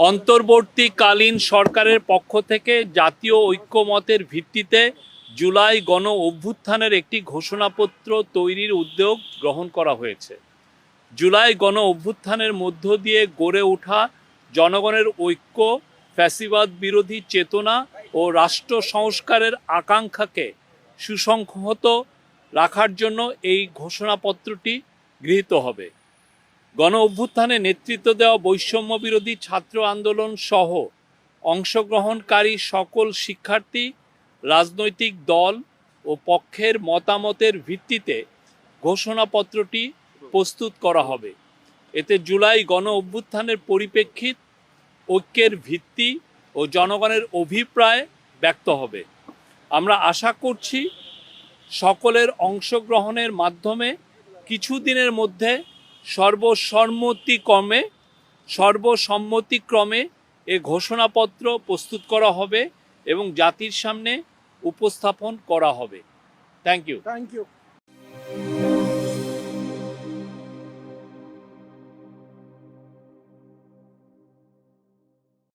অন্তর্বর্তীকালীন সরকারের পক্ষ থেকে জাতীয় ঐক্যমতের ভিত্তিতে জুলাই গণ অভ্যুত্থানের একটি ঘোষণাপত্র তৈরির উদ্যোগ গ্রহণ করা হয়েছে। জুলাই গণ অভ্যুত্থানের মধ্য দিয়ে গড়ে ওঠা জনগণের ঐক্য, ফ্যাসিবাদ বিরোধী চেতনা ও রাষ্ট্র সংস্কারের আকাঙ্ক্ষাকে সুসংহত রাখার জন্য এই ঘোষণাপত্রটি গৃহীত হবে। গণ অভ্যুত্থানে নেতৃত্ব দেওয়া বৈষম্য বিরোধী ছাত্র আন্দোলন সহ অংশগ্রহণকারী সকল শিক্ষার্থী, রাজনৈতিক দল ও পক্ষের মতামতের ভিত্তিতে ঘোষণাপত্রটি প্রস্তুত করা হবে। এতে জুলাই গণ অভ্যুত্থানের পরিপ্রেক্ষিত, ঐক্যের ভিত্তি ও জনগণের অভিপ্রায় ব্যক্ত হবে। আমরা আশা করছি সকলের অংশগ্রহণের মাধ্যমে কিছুদিনের মধ্যে সর্বসম্মতিক্রমে এ ঘোষণাপত্র প্রস্তুত করা হবে এবং জাতির সামনে উপস্থাপন করা হবে। Thank you.